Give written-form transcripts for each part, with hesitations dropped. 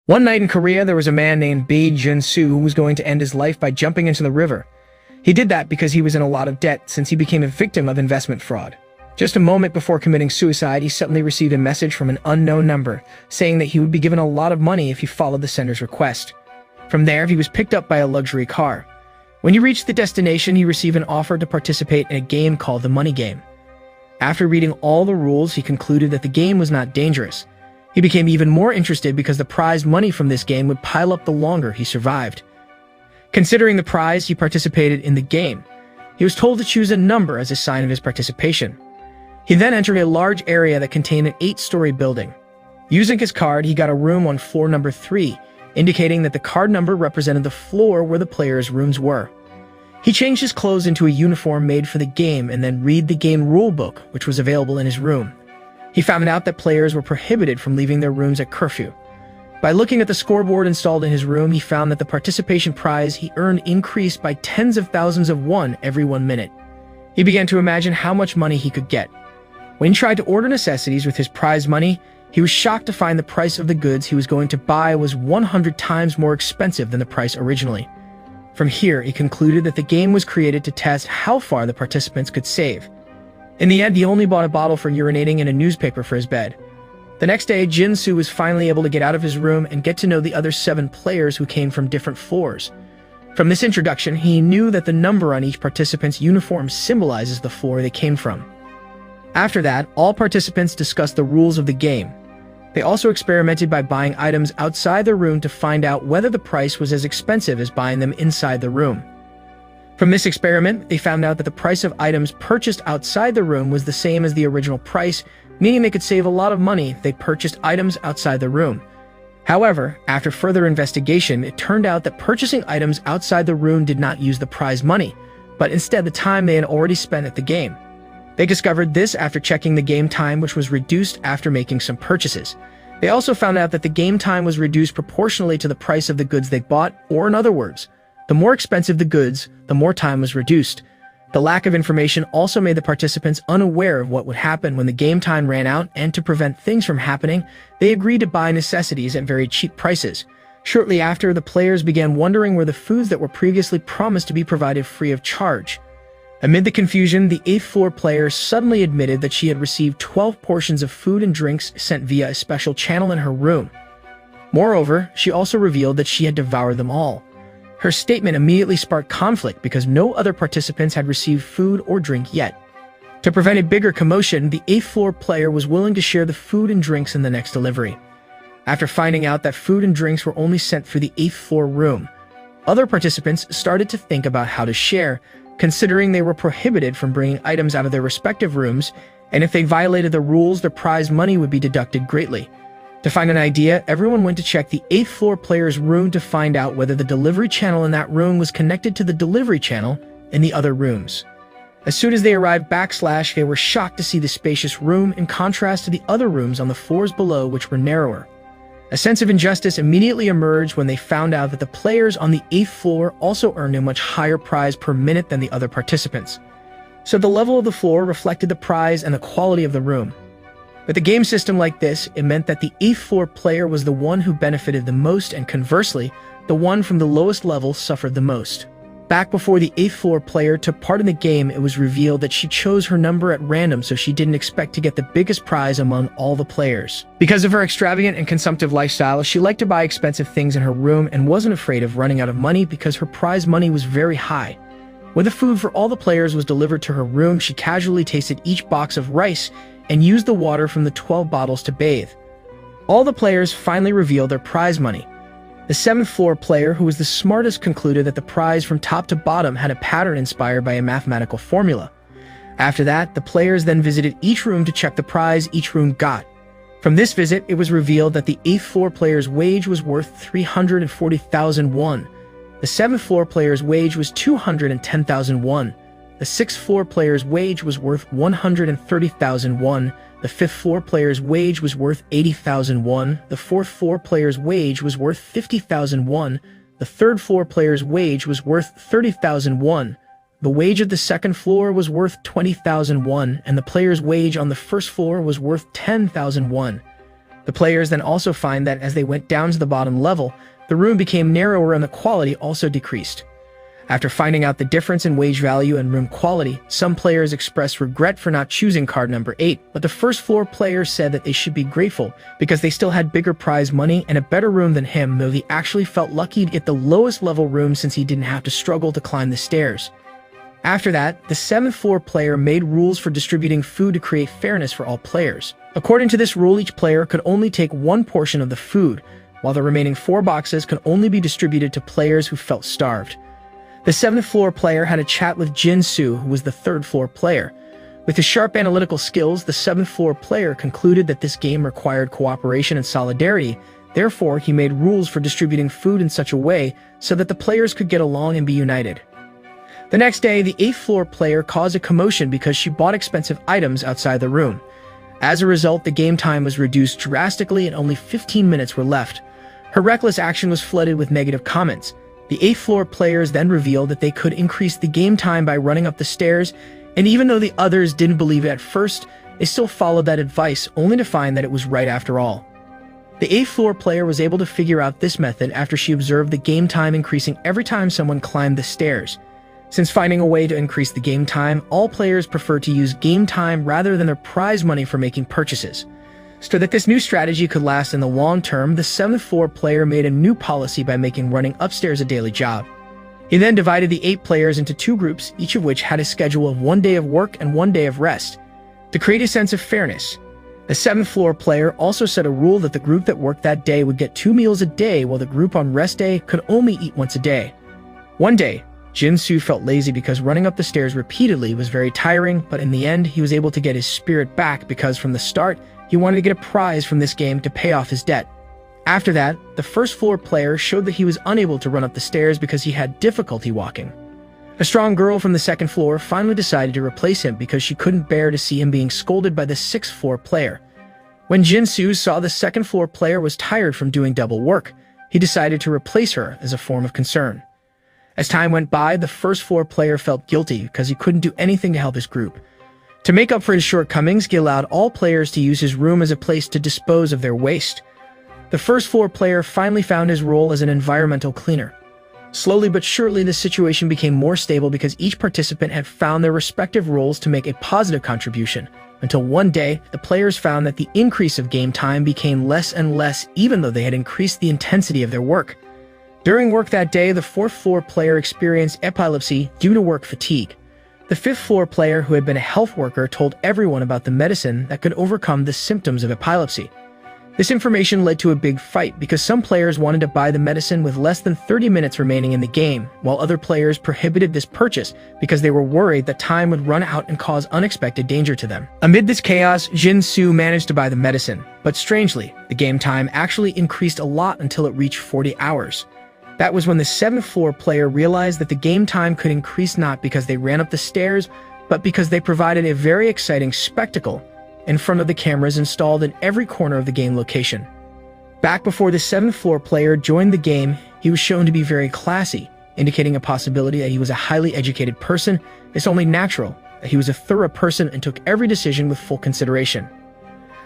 One night in Korea, there was a man named Bae Jin-soo who was going to end his life by jumping into the river. He did that because he was in a lot of debt since he became a victim of investment fraud. Just a moment before committing suicide, he suddenly received a message from an unknown number saying that he would be given a lot of money if he followed the sender's request. From there, he was picked up by a luxury car. When he reached the destination, he received an offer to participate in a game called the Money Game. After reading all the rules, he concluded that the game was not dangerous. He became even more interested because the prize money from this game would pile up the longer he survived. Considering the prize, he participated in the game. He was told to choose a number as a sign of his participation. He then entered a large area that contained an 8-story building. Using his card, he got a room on floor number 3, indicating that the card number represented the floor where the players' rooms were. He changed his clothes into a uniform made for the game and then read the game rulebook, which was available in his room. He found out that players were prohibited from leaving their rooms at curfew. By looking at the scoreboard installed in his room, he found that the participation prize he earned increased by tens of thousands of won every 1 minute. He began to imagine how much money he could get. When he tried to order necessities with his prize money, he was shocked to find the price of the goods he was going to buy was 100 times more expensive than the price originally. From here, he concluded that the game was created to test how far the participants could save. In the end, he only bought a bottle for urinating and a newspaper for his bed. The next day, Jin-soo was finally able to get out of his room and get to know the other 7 players who came from different floors. From this introduction, he knew that the number on each participant's uniform symbolizes the floor they came from. After that, all participants discussed the rules of the game. They also experimented by buying items outside their room to find out whether the price was as expensive as buying them inside the room. From this experiment, they found out that the price of items purchased outside the room was the same as the original price, meaning they could save a lot of money if they purchased items outside the room. However, after further investigation, it turned out that purchasing items outside the room did not use the prize money, but instead the time they had already spent at the game. They discovered this after checking the game time, which was reduced after making some purchases. They also found out that the game time was reduced proportionally to the price of the goods they bought, or in other words, the more expensive the goods, the more time was reduced. The lack of information also made the participants unaware of what would happen when the game time ran out, and to prevent things from happening, they agreed to buy necessities at very cheap prices. Shortly after, the players began wondering where the foods that were previously promised to be provided free of charge. Amid the confusion, the 8th floor player suddenly admitted that she had received 12 portions of food and drinks sent via a special channel in her room. Moreover, she also revealed that she had devoured them all. Her statement immediately sparked conflict because no other participants had received food or drink yet. To prevent a bigger commotion, the 8th floor player was willing to share the food and drinks in the next delivery. After finding out that food and drinks were only sent for the 8th floor room, other participants started to think about how to share, considering they were prohibited from bringing items out of their respective rooms, and if they violated the rules, their prize money would be deducted greatly. To find an idea, everyone went to check the 8th floor player's room to find out whether the delivery channel in that room was connected to the delivery channel in the other rooms. As soon as they arrived they were shocked to see the spacious room in contrast to the other rooms on the floors below, which were narrower. A sense of injustice immediately emerged when they found out that the players on the 8th floor also earned a much higher prize per minute than the other participants. So the level of the floor reflected the prize and the quality of the room. With a game system like this, it meant that the 8th floor player was the one who benefited the most, and conversely, the one from the lowest level suffered the most. Back before the 8th floor player took part in the game, it was revealed that she chose her number at random, so she didn't expect to get the biggest prize among all the players. Because of her extravagant and consumptive lifestyle, she liked to buy expensive things in her room and wasn't afraid of running out of money because her prize money was very high. When the food for all the players was delivered to her room, she casually tasted each box of rice and used the water from the 12 bottles to bathe. All the players finally revealed their prize money. The 7th floor player, who was the smartest, concluded that the prize from top to bottom had a pattern inspired by a mathematical formula. After that, the players then visited each room to check the prize each room got. From this visit, it was revealed that the 8th floor player's wage was worth 340,000 won. The 7th floor player's wage was 210,000 won. The 6th floor player's wage was worth 130,000 won. The 5th floor player's wage was worth 80,000 won. The 4th floor player's wage was worth 50,000 won. The 3rd floor player's wage was worth 30,000 won. The wage of the 2nd floor was worth 20,000 won, and the player's wage on the 1st floor was worth 10,000 won. The players then also find that as they went down to the bottom level, the room became narrower and the quality also decreased. After finding out the difference in wage value and room quality, some players expressed regret for not choosing card number 8, but the first floor player said that they should be grateful because they still had bigger prize money and a better room than him, though he actually felt lucky to get the lowest level room since he didn't have to struggle to climb the stairs. After that, the 7th floor player made rules for distributing food to create fairness for all players. According to this rule, each player could only take one portion of the food, while the remaining 4 boxes could only be distributed to players who felt starved. The 7th floor player had a chat with Jin-soo, who was the 3rd floor player. With his sharp analytical skills, the 7th floor player concluded that this game required cooperation and solidarity. Therefore, he made rules for distributing food in such a way so that the players could get along and be united. The next day, the 8th floor player caused a commotion because she bought expensive items outside the room. As a result, the game time was reduced drastically and only 15 minutes were left. Her reckless action was flooded with negative comments. The 8th floor players then revealed that they could increase the game time by running up the stairs, and even though the others didn't believe it at first, they still followed that advice, only to find that it was right after all. The 8th floor player was able to figure out this method after she observed the game time increasing every time someone climbed the stairs. Since finding a way to increase the game time, all players prefer to use game time rather than their prize money for making purchases. So that this new strategy could last in the long term, the 7th floor player made a new policy by making running upstairs a daily job. He then divided the 8 players into 2 groups, each of which had a schedule of 1 day of work and 1 day of rest. To create a sense of fairness, the 7th floor player also set a rule that the group that worked that day would get 2 meals a day, while the group on rest day could only eat once a day. One day, Jin-soo felt lazy because running up the stairs repeatedly was very tiring, but in the end, he was able to get his spirit back because from the start, he wanted to get a prize from this game to pay off his debt. After that, the 1st floor player showed that he was unable to run up the stairs because he had difficulty walking. A strong girl from the 2nd floor finally decided to replace him because she couldn't bear to see him being scolded by the 6th floor player. When Jin-soo saw the 2nd floor player was tired from doing double work, he decided to replace her as a form of concern. As time went by, the 1st floor player felt guilty because he couldn't do anything to help his group. To make up for his shortcomings, he allowed all players to use his room as a place to dispose of their waste. The 1st floor player finally found his role as an environmental cleaner. Slowly but surely, the situation became more stable because each participant had found their respective roles to make a positive contribution, until one day, the players found that the increase of game time became less and less even though they had increased the intensity of their work. During work that day, the 4th floor player experienced epilepsy due to work fatigue. The 5th floor player, who had been a health worker, told everyone about the medicine that could overcome the symptoms of epilepsy. This information led to a big fight because some players wanted to buy the medicine with less than 30 minutes remaining in the game, while other players prohibited this purchase because they were worried that time would run out and cause unexpected danger to them. Amid this chaos, Jin-soo managed to buy the medicine, but strangely, the game time actually increased a lot until it reached 40 hours. That was when the 7th floor player realized that the game time could increase not because they ran up the stairs, but because they provided a very exciting spectacle in front of the cameras installed in every corner of the game location. Back before the 7th floor player joined the game, he was shown to be very classy, indicating a possibility that he was a highly educated person. It's only natural that he was a thorough person and took every decision with full consideration.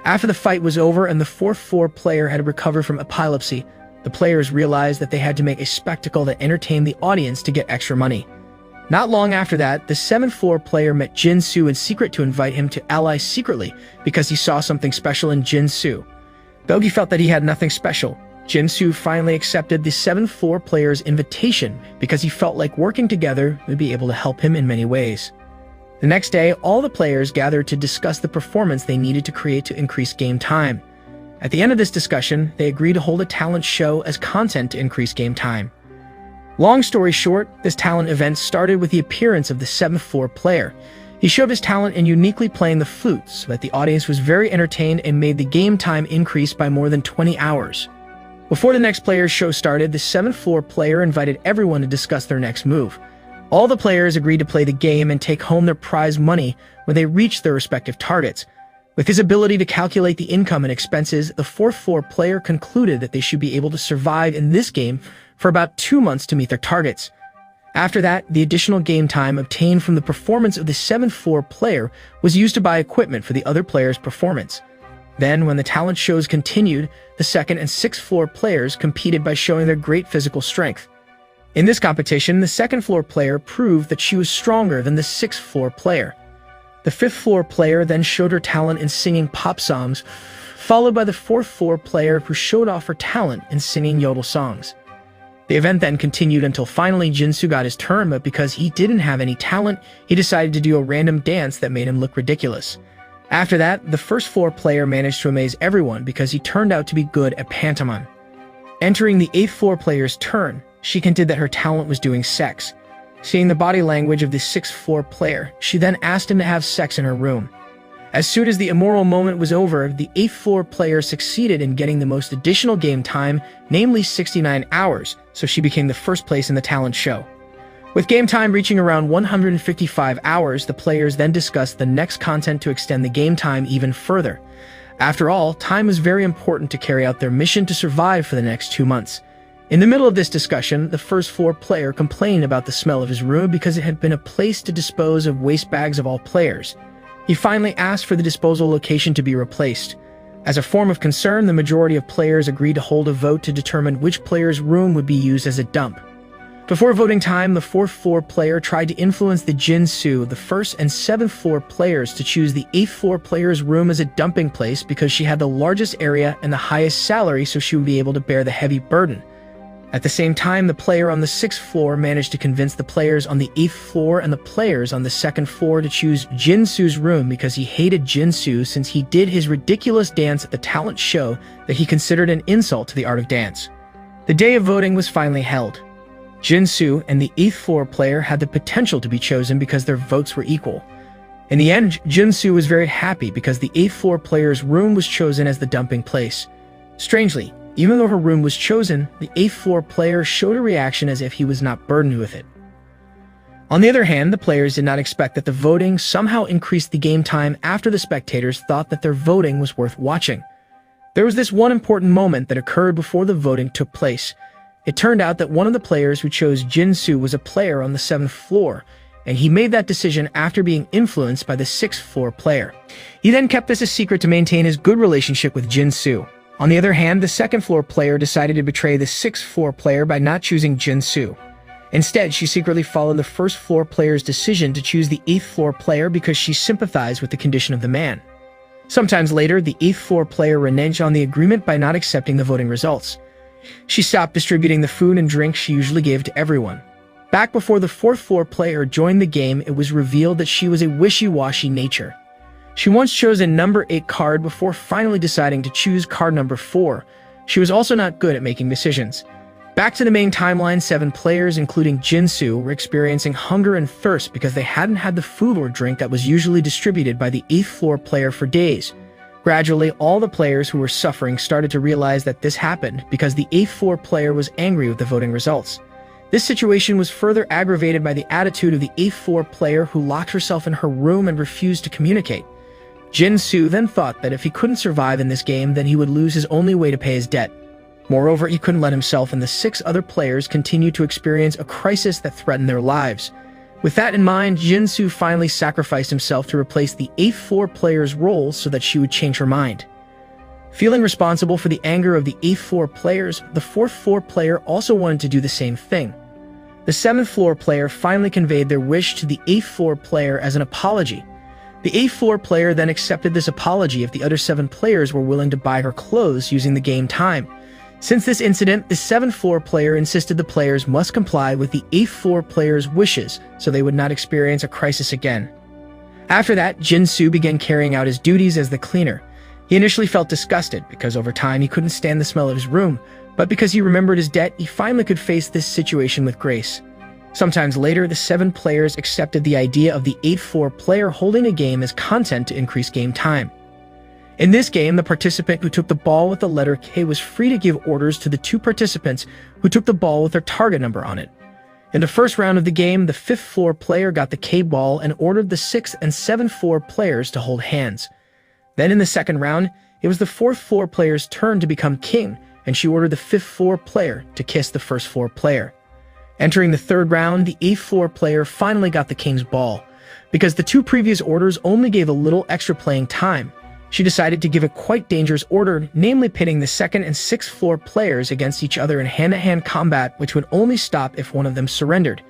After the fight was over and the 4th floor player had recovered from epilepsy, the players realized that they had to make a spectacle that entertained the audience to get extra money. Not long after that, the 7th floor player met Jin-soo in secret to invite him to ally secretly because he saw something special in Jin-soo. Though he felt that he had nothing special, Jin-soo finally accepted the 7th floor player's invitation because he felt like working together would be able to help him in many ways. The next day, all the players gathered to discuss the performance they needed to create to increase game time. At the end of this discussion, they agreed to hold a talent show as content to increase game time. Long story short, this talent event started with the appearance of the 7th floor player. He showed his talent in uniquely playing the flute so that the audience was very entertained and made the game time increase by more than 20 hours. Before the next player's show started, the 7th floor player invited everyone to discuss their next move. All the players agreed to play the game and take home their prize money when they reached their respective targets. With his ability to calculate the income and expenses, the 4th floor player concluded that they should be able to survive in this game for about 2 months to meet their targets. After that, the additional game time obtained from the performance of the 7th floor player was used to buy equipment for the other player's performance. Then, when the talent shows continued, the second and sixth floor players competed by showing their great physical strength. In this competition, the second floor player proved that she was stronger than the sixth floor player. The fifth floor player then showed her talent in singing pop songs, followed by the fourth floor player who showed off her talent in singing yodel songs. The event then continued until finally Jin-soo got his turn, but because he didn't have any talent, he decided to do a random dance that made him look ridiculous. After that, the first floor player managed to amaze everyone because he turned out to be good at pantomime. Entering the eighth floor player's turn, she hinted that her talent was doing sex. Seeing the body language of the sixth floor player, she then asked him to have sex in her room. As soon as the immoral moment was over, the eighth floor player succeeded in getting the most additional game time, namely 69 hours, so she became the first place in the talent show. With game time reaching around 155 hours, the players then discussed the next content to extend the game time even further. After all, time is very important to carry out their mission to survive for the next 2 months. In the middle of this discussion, the first floor player complained about the smell of his room because it had been a place to dispose of waste bags of all players. He finally asked for the disposal location to be replaced. As a form of concern, the majority of players agreed to hold a vote to determine which player's room would be used as a dump. Before voting time, the fourth floor player tried to influence the Jin-soo, the first and seventh floor players, to choose the eighth floor player's room as a dumping place because she had the largest area and the highest salary, so she would be able to bear the heavy burden. At the same time, the player on the sixth floor managed to convince the players on the eighth floor and the players on the second floor to choose Jin-soo's room because he hated Jin-soo since he did his ridiculous dance at the talent show that he considered an insult to the art of dance. The day of voting was finally held. Jin-soo and the eighth floor player had the potential to be chosen because their votes were equal. In the end, Jin-soo was very happy because the eighth floor player's room was chosen as the dumping place. Strangely, even though her room was chosen, the eighth floor player showed a reaction as if he was not burdened with it. On the other hand, the players did not expect that the voting somehow increased the game time after the spectators thought that their voting was worth watching. There was this one important moment that occurred before the voting took place. It turned out that one of the players who chose Jin-soo was a player on the seventh floor, and he made that decision after being influenced by the sixth floor player. He then kept this a secret to maintain his good relationship with Jin-soo. On the other hand, the second floor player decided to betray the sixth floor player by not choosing Jin-soo. Instead, she secretly followed the first floor player's decision to choose the eighth floor player because she sympathized with the condition of the man. Sometimes later, the eighth floor player reneged on the agreement by not accepting the voting results. She stopped distributing the food and drink she usually gave to everyone. Back before the fourth floor player joined the game, it was revealed that she was a wishy-washy nature. She once chose a number 8 card before finally deciding to choose card number 4. She was also not good at making decisions. Back to the main timeline, 7 players, including Jin-soo, were experiencing hunger and thirst because they hadn't had the food or drink that was usually distributed by the 8th floor player for days. Gradually, all the players who were suffering started to realize that this happened because the 8th floor player was angry with the voting results. This situation was further aggravated by the attitude of the 8th floor player who locked herself in her room and refused to communicate. Jin-soo then thought that if he couldn't survive in this game, then he would lose his only way to pay his debt. Moreover, he couldn't let himself and the 6 other players continue to experience a crisis that threatened their lives. With that in mind, Jin-soo finally sacrificed himself to replace the 8th floor player's role so that she would change her mind. Feeling responsible for the anger of the 8th floor players, the 4th floor player also wanted to do the same thing. The 7th floor player finally conveyed their wish to the 8th floor player as an apology. The 8th floor player then accepted this apology if the other 7 players were willing to buy her clothes using the game time. Since this incident, the 7th floor player insisted the players must comply with the 8th floor player's wishes so they would not experience a crisis again. After that, Jin-soo began carrying out his duties as the cleaner. He initially felt disgusted because over time he couldn't stand the smell of his room, but because he remembered his debt, he finally could face this situation with grace. Sometimes later, the 7 players accepted the idea of the 8th floor player holding a game as content to increase game time. In this game, the participant who took the ball with the letter K was free to give orders to the 2 participants who took the ball with their target number on it. In the first round of the game, the 5th floor player got the K ball and ordered the 6th and 7th floor players to hold hands. Then in the second round, it was the 4th floor player's turn to become king, and she ordered the 5th floor player to kiss the 1st floor player. Entering the third round, the 8th floor player finally got the king's ball. Because the 2 previous orders only gave a little extra playing time, she decided to give a quite dangerous order, namely pitting the second and sixth floor players against each other in hand-to-hand combat, which would only stop if one of them surrendered.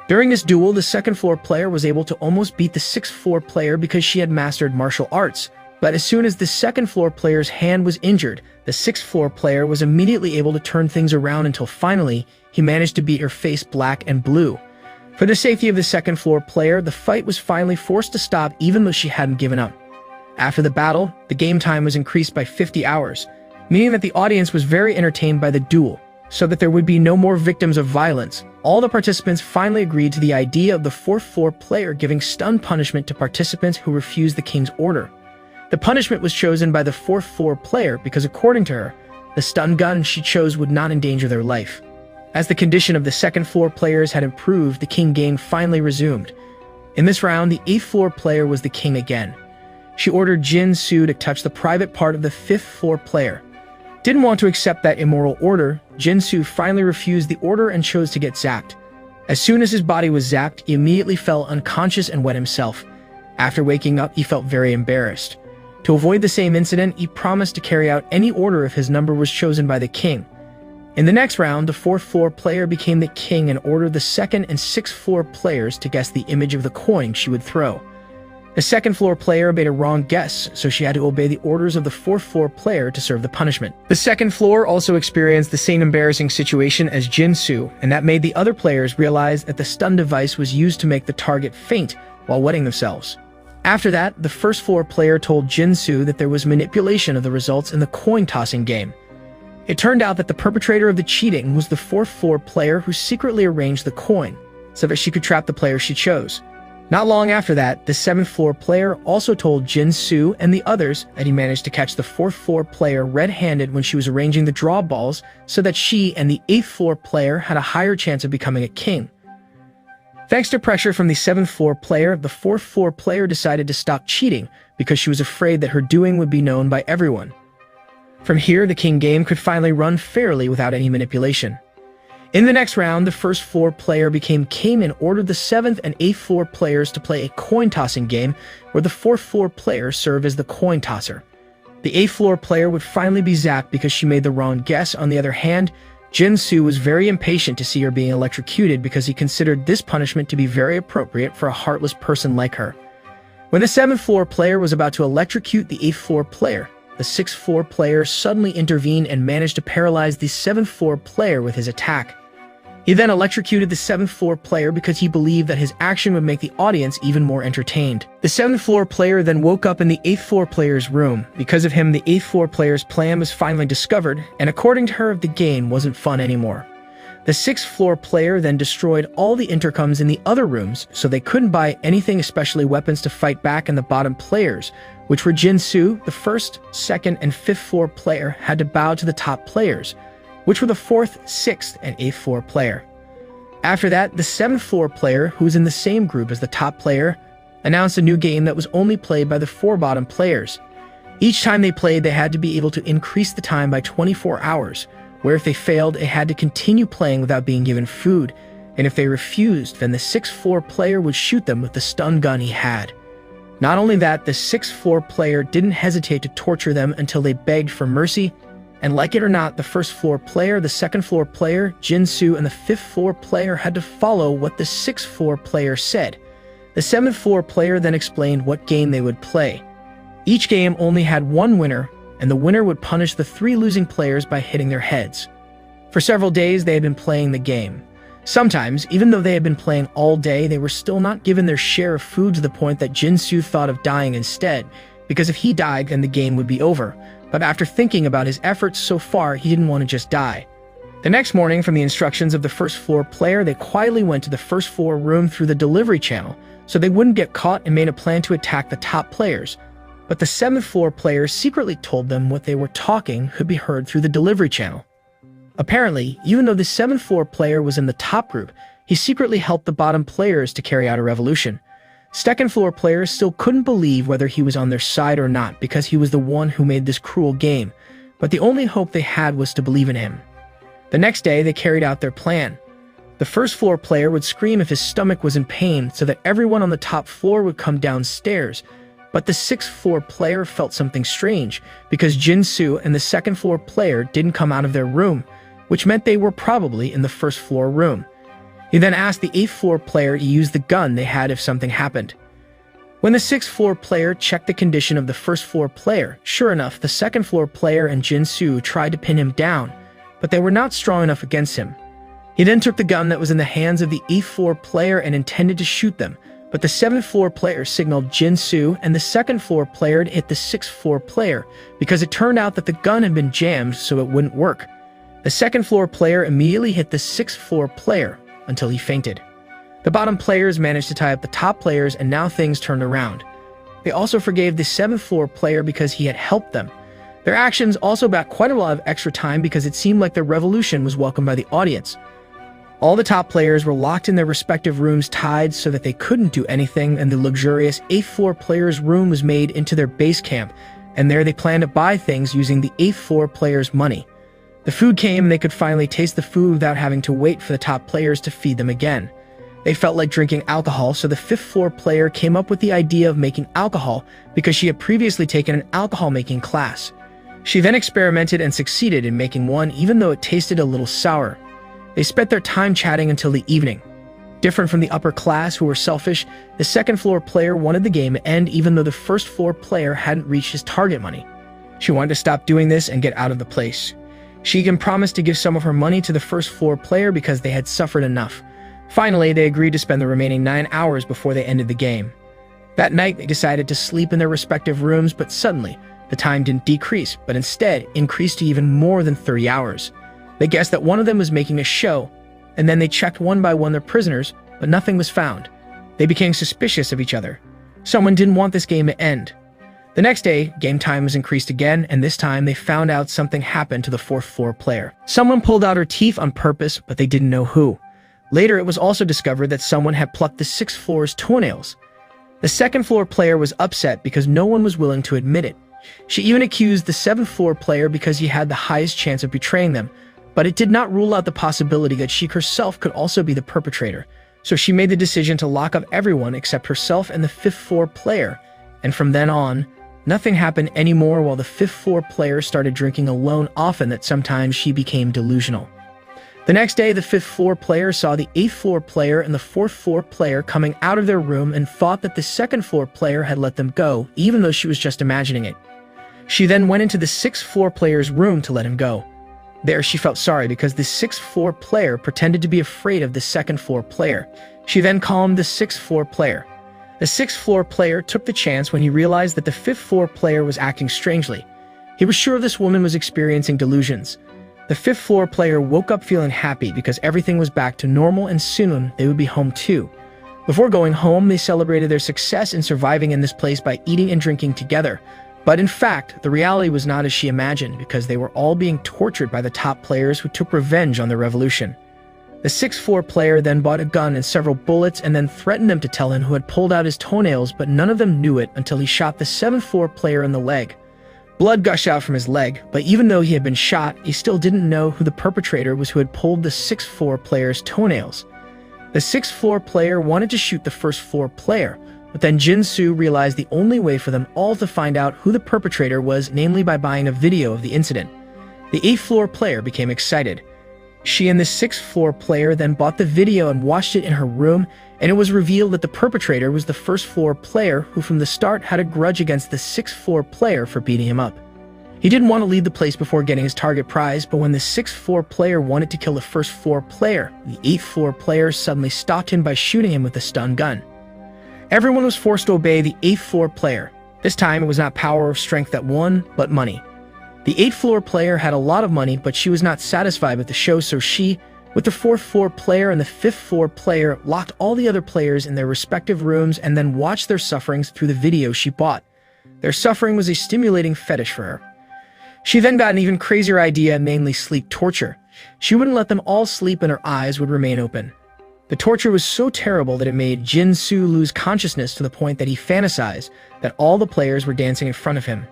During this duel, the second floor player was able to almost beat the sixth floor player because she had mastered martial arts. But as soon as the second floor player's hand was injured, the sixth floor player was immediately able to turn things around until finally, he managed to beat her face black and blue. For the safety of the second floor player, the fight was finally forced to stop even though she hadn't given up. After the battle, the game time was increased by 50 hours, meaning that the audience was very entertained by the duel, so that there would be no more victims of violence. All the participants finally agreed to the idea of the fourth floor player giving stun punishment to participants who refused the king's order. The punishment was chosen by the fourth floor player because, according to her, the stun gun she chose would not endanger their life. As the condition of the second floor players had improved, the king game finally resumed. In this round, the eighth floor player was the king again. She ordered Jin-soo to touch the private part of the fifth floor player. Didn't want to accept that immoral order, Jin-soo finally refused the order and chose to get zapped. As soon as his body was zapped, he immediately fell unconscious and wet himself. After waking up, he felt very embarrassed. To avoid the same incident, he promised to carry out any order if his number was chosen by the king. In the next round, the fourth floor player became the king and ordered the second and sixth floor players to guess the image of the coin she would throw. The second floor player made a wrong guess, so she had to obey the orders of the fourth floor player to serve the punishment. The second floor also experienced the same embarrassing situation as Jin-soo, and that made the other players realize that the stun device was used to make the target faint while wetting themselves. After that, the first floor player told Jin-soo that there was manipulation of the results in the coin-tossing game. It turned out that the perpetrator of the cheating was the fourth floor player who secretly arranged the coin, so that she could trap the player she chose. Not long after that, the seventh floor player also told Jin-soo and the others that he managed to catch the fourth floor player red-handed when she was arranging the draw balls, so that she and the eighth floor player had a higher chance of becoming a king. Thanks to pressure from the seventh floor player, the fourth floor player decided to stop cheating because she was afraid that her doing would be known by everyone. From here, the king game could finally run fairly without any manipulation. In the next round, the first floor player became king and ordered the seventh and eighth floor players to play a coin-tossing game where the fourth floor player served as the coin tosser. The eighth floor player would finally be zapped because she made the wrong guess. On the other hand, Jin-soo was very impatient to see her being electrocuted because he considered this punishment to be very appropriate for a heartless person like her. When the seventh floor player was about to electrocute the eighth floor player, the sixth floor player suddenly intervened and managed to paralyze the seventh floor player with his attack. He then electrocuted the seventh floor player because he believed that his action would make the audience even more entertained. The seventh floor player then woke up in the eighth floor player's room. Because of him, the eighth floor player's plan was finally discovered, and according to her, the game wasn't fun anymore. The sixth floor player then destroyed all the intercoms in the other rooms, so they couldn't buy anything, especially weapons, to fight back, and the bottom players, which were Jin-soo, the first, second, and fifth floor player, had to bow to the top players, which were the fourth, sixth, and eighth floor player. After that, the seventh floor player, who was in the same group as the top player, announced a new game that was only played by the four bottom players. Each time they played, they had to be able to increase the time by 24 hours, where if they failed, they had to continue playing without being given food, and if they refused, then the sixth floor player would shoot them with the stun gun he had. Not only that, the sixth floor player didn't hesitate to torture them until they begged for mercy. And like it or not, the first floor player, the second floor player, Jin-soo, and the fifth floor player had to follow what the sixth floor player said. The seventh floor player then explained what game they would play. Each game only had one winner, and the winner would punish the three losing players by hitting their heads. For several days, they had been playing the game. Sometimes, even though they had been playing all day, they were still not given their share of food, to the point that Jin-soo thought of dying instead, because if he died, then the game would be over. But after thinking about his efforts so far, he didn't want to just die. The next morning, from the instructions of the first floor player, they quietly went to the first floor room through the delivery channel, so they wouldn't get caught, and made a plan to attack the top players. But the seventh floor player secretly told them what they were talking could be heard through the delivery channel. Apparently, even though the seventh floor player was in the top group, he secretly helped the bottom players to carry out a revolution. Second floor players still couldn't believe whether he was on their side or not, because he was the one who made this cruel game, but the only hope they had was to believe in him. The next day, they carried out their plan. The first floor player would scream if his stomach was in pain, so that everyone on the top floor would come downstairs, But the 6th floor player felt something strange because Jin-soo and the 2nd floor player didn't come out of their room, which meant they were probably in the 1st floor room. He then asked the 8th floor player to use the gun they had if something happened. When the 6th floor player checked the condition of the 1st floor player, sure enough, the 2nd floor player and Jin-soo tried to pin him down, but they were not strong enough against him. He then took the gun that was in the hands of the 8th floor player and intended to shoot them, but the 7th floor player signaled Jin-soo and the 2nd floor player to hit the 6th floor player because it turned out that the gun had been jammed so it wouldn't work. The 2nd floor player immediately hit the 6th floor player until he fainted. The bottom players managed to tie up the top players and now things turned around. They also forgave the 7th floor player because he had helped them. Their actions also bought quite a lot of extra time because it seemed like the revolution was welcomed by the audience. All the top players were locked in their respective rooms tied so that they couldn't do anything, and the luxurious 8th floor player's room was made into their base camp, and there they planned to buy things using the 8th floor player's money. The food came and they could finally taste the food without having to wait for the top players to feed them again. They felt like drinking alcohol, so the 5th floor player came up with the idea of making alcohol because she had previously taken an alcohol-making class. She then experimented and succeeded in making one even though it tasted a little sour. They spent their time chatting until the evening. Different from the upper class who were selfish, the 2nd floor player wanted the game to end even though the 1st floor player hadn't reached his target money. She wanted to stop doing this and get out of the place. She even promised to give some of her money to the 1st floor player because they had suffered enough. Finally, they agreed to spend the remaining 9 hours before they ended the game. That night, they decided to sleep in their respective rooms, but suddenly, the time didn't decrease, but instead increased to even more than 30 hours. They guessed that one of them was making a show, and then they checked one by one their prisoners, but nothing was found. They became suspicious of each other. Someone didn't want this game to end. The next day, game time was increased again, and this time they found out something happened to the 4th floor player. Someone pulled out her teeth on purpose, but they didn't know who. Later, it was also discovered that someone had plucked the 6th floor's toenails. The 2nd floor player was upset because no one was willing to admit it. She even accused the 7th floor player because he had the highest chance of betraying them, but it did not rule out the possibility that she herself could also be the perpetrator. So she made the decision to lock up everyone except herself and the 5th floor player, and from then on, nothing happened anymore while the 5th floor player started drinking alone often that sometimes she became delusional. The next day, the 5th floor player saw the 8th floor player and the 4th floor player coming out of their room and thought that the 2nd floor player had let them go, even though she was just imagining it. She then went into the 6th floor player's room to let him go. There, she felt sorry because the 6th floor player pretended to be afraid of the 2nd floor player. She then calmed the 6th floor player. The 6th floor player took the chance when he realized that the 5th floor player was acting strangely. He was sure this woman was experiencing delusions. The 5th floor player woke up feeling happy because everything was back to normal and soon they would be home too. Before going home, they celebrated their success in surviving in this place by eating and drinking together. But in fact, the reality was not as she imagined because they were all being tortured by the top players who took revenge on the revolution. The 6th floor player then bought a gun and several bullets and then threatened them to tell him who had pulled out his toenails, but none of them knew it until he shot the 7th floor player in the leg. Blood gushed out from his leg, but even though he had been shot, he still didn't know who the perpetrator was who had pulled the 6th floor player's toenails. The 6th floor player wanted to shoot the 1st floor player, but then Jin-soo realized the only way for them all to find out who the perpetrator was, namely by buying a video of the incident. The 8th floor player became excited. She and the 6th floor player then bought the video and watched it in her room, and it was revealed that the perpetrator was the 1st floor player who from the start had a grudge against the 6th floor player for beating him up. He didn't want to leave the place before getting his target prize, but when the 6th floor player wanted to kill the 1st floor player, the 8th floor player suddenly stopped him by shooting him with a stun gun. Everyone was forced to obey the 8th floor player. This time it was not power or strength that won, but money. The 8th floor player had a lot of money, but she was not satisfied with the show, so she, with the 4th floor player and the 5th floor player, locked all the other players in their respective rooms and then watched their sufferings through the video she bought. Their suffering was a stimulating fetish for her. She then got an even crazier idea, mainly sleep torture. She wouldn't let them all sleep and her eyes would remain open. The torture was so terrible that it made Jin-soo lose consciousness to the point that he fantasized that all the players were dancing in front of him.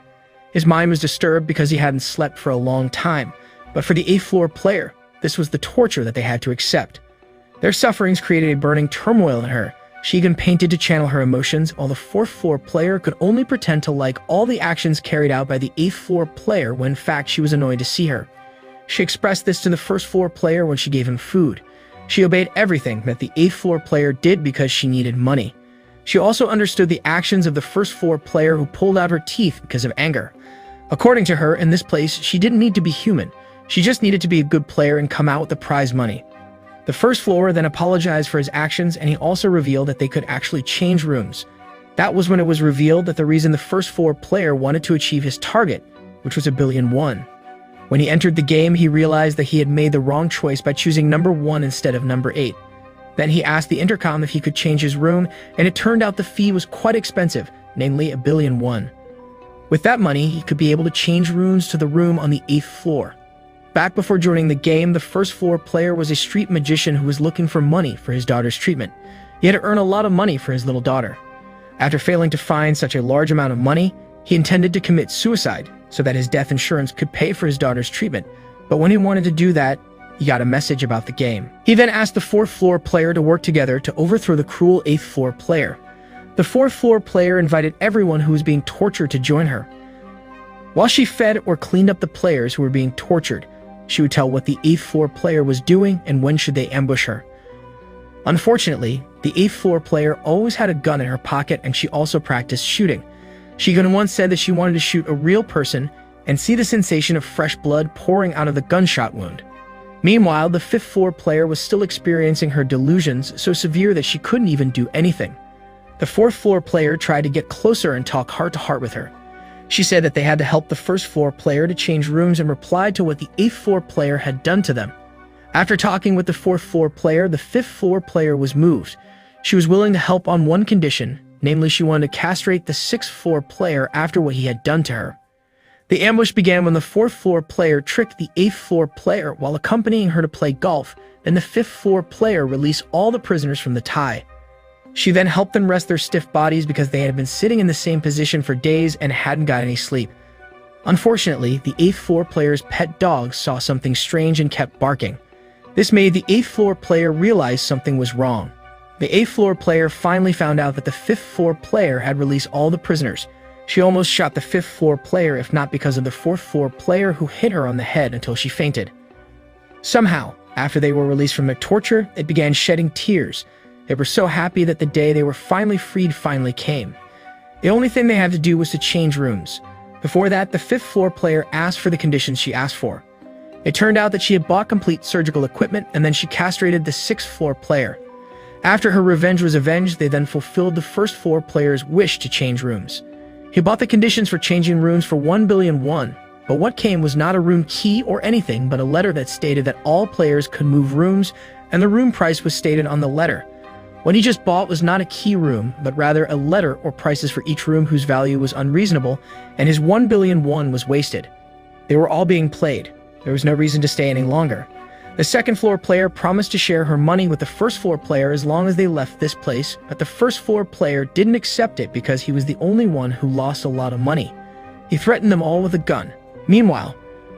His mind was disturbed because he hadn't slept for a long time, but for the 8th floor player, this was the torture that they had to accept. Their sufferings created a burning turmoil in her, She even painted to channel her emotions, while the 4th floor player could only pretend to like all the actions carried out by the 8th floor player when in fact she was annoyed to see her. She expressed this to the 1st floor player when she gave him food. She obeyed everything that the 8th floor player did because she needed money. She also understood the actions of the 1st floor player who pulled out her teeth because of anger. According to her, in this place, she didn't need to be human. She just needed to be a good player and come out with the prize money. The 1st floor then apologized for his actions, and he also revealed that they could actually change rooms. That was when it was revealed that the reason the 1st floor player wanted to achieve his target, which was $1,000,000,000. When he entered the game, he realized that he had made the wrong choice by choosing number 1 instead of number 8. Then he asked the intercom if he could change his room, and it turned out the fee was quite expensive, namely $1,000,000,000. With that money, he could be able to change rooms to the room on the 8th floor. Back before joining the game, the 1st floor player was a street magician who was looking for money for his daughter's treatment. He had to earn a lot of money for his little daughter. After failing to find such a large amount of money, he intended to commit suicide so that his death insurance could pay for his daughter's treatment. But when he wanted to do that, he got a message about the game. He then asked the 4th floor player to work together to overthrow the cruel 8th floor player. The 4th floor player invited everyone who was being tortured to join her. While she fed or cleaned up the players who were being tortured, she would tell what the 8th floor player was doing and when should they ambush her. Unfortunately, the 8th floor player always had a gun in her pocket, and she also practiced shooting. She even once said that she wanted to shoot a real person and see the sensation of fresh blood pouring out of the gunshot wound. Meanwhile, the 5th floor player was still experiencing her delusions so severe that she couldn't even do anything. The 4th floor player tried to get closer and talk heart-to-heart with her. She said that they had to help the 1st floor player to change rooms and replied to what the 8th floor player had done to them. After talking with the 4th floor player, the 5th floor player was moved. She was willing to help on one condition, namely she wanted to castrate the 6th floor player after what he had done to her. The ambush began when the 4th floor player tricked the 8th floor player while accompanying her to play golf, and the 5th floor player released all the prisoners from the tie. She then helped them rest their stiff bodies because they had been sitting in the same position for days and hadn't got any sleep. Unfortunately, the 8th floor player's pet dog saw something strange and kept barking. This made the 8th floor player realize something was wrong. The 8th floor player finally found out that the 5th floor player had released all the prisoners. She almost shot the 5th floor player if not because of the 4th floor player who hit her on the head until she fainted. Somehow, after they were released from their torture, they began shedding tears. They were so happy that the day they were finally freed finally came. The only thing they had to do was to change rooms. Before that, the 5th floor player asked for the conditions she asked for. It turned out that she had bought complete surgical equipment, and then she castrated the 6th floor player. After her revenge was avenged, they then fulfilled the 1st floor player's wish to change rooms. He bought the conditions for changing rooms for $1,000,000,000, but what came was not a room key or anything but a letter that stated that all players could move rooms, and the room price was stated on the letter. What he just bought was not a key room, but rather a letter or prices for each room whose value was unreasonable, and his $1,000,000,000 was wasted. They were all being played. There was no reason to stay any longer. The 2nd floor player promised to share her money with the 1st floor player as long as they left this place, but the 1st floor player didn't accept it because he was the only one who lost a lot of money. He threatened them all with a gun. Meanwhile,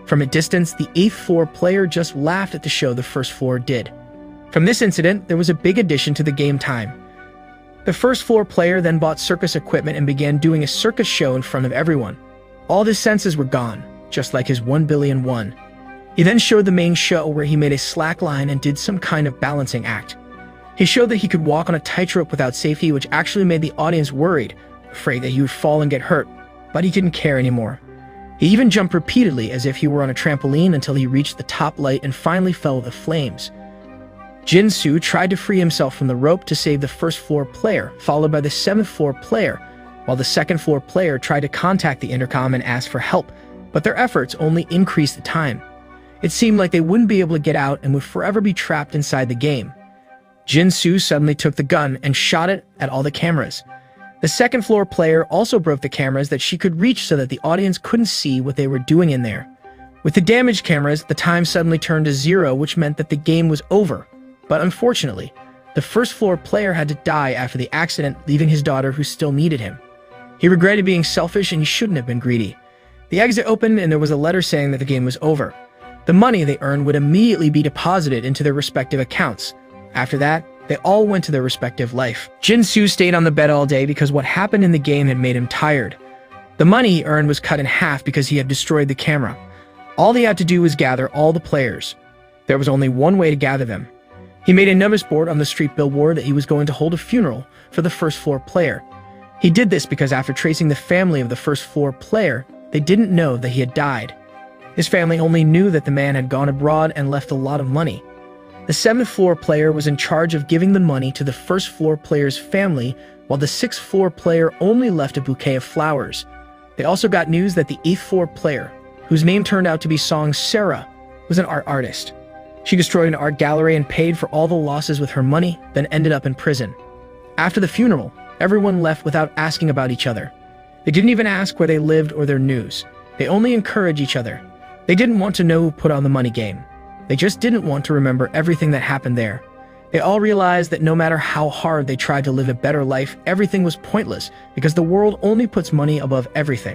from a distance, the 8th floor player just laughed at the show the 1st floor did. From this incident, there was a big addition to the game time. The 1st floor player then bought circus equipment and began doing a circus show in front of everyone. All of his senses were gone, just like his $1,000,000,000. He then showed the main show where he made a slack line and did some kind of balancing act. He showed that he could walk on a tightrope without safety, which actually made the audience worried, afraid that he would fall and get hurt, but he didn't care anymore. He even jumped repeatedly as if he were on a trampoline until he reached the top light and finally fell with the flames. Jin-soo tried to free himself from the rope to save the 1st floor player, followed by the 7th floor player, while the 2nd floor player tried to contact the intercom and ask for help, but their efforts only increased the time. It seemed like they wouldn't be able to get out and would forever be trapped inside the game. Jin-soo suddenly took the gun and shot it at all the cameras. The 2nd floor player also broke the cameras that she could reach so that the audience couldn't see what they were doing in there. With the damaged cameras, the time suddenly turned to 0, which meant that the game was over. But unfortunately, the 1st floor player had to die after the accident, leaving his daughter who still needed him. He regretted being selfish and he shouldn't have been greedy. The exit opened and there was a letter saying that the game was over. The money they earned would immediately be deposited into their respective accounts. After that, They all went to their respective life. Jin-soo stayed on the bed all day because what happened in the game had made him tired. The money he earned was cut in half because he had destroyed the camera. All he had to do was gather all the players. There was only one way to gather them. He made a notice board on the street billboard that he was going to hold a funeral for the first floor player. He did this because after tracing the family of the first floor player, they didn't know that he had died. His family only knew that the man had gone abroad and left a lot of money. The 7th floor player was in charge of giving the money to the first floor player's family, while the 6th floor player only left a bouquet of flowers. They also got news that the 8th floor player, whose name turned out to be Song Sarah, was an art artist. She destroyed an art gallery and paid for all the losses with her money, then ended up in prison. After the funeral, everyone left without asking about each other. They didn't even ask where they lived or their news. They only encouraged each other. They didn't want to know who put on the money game. They just didn't want to remember everything that happened there. They all realized that no matter how hard they tried to live a better life, everything was pointless because the world only puts money above everything.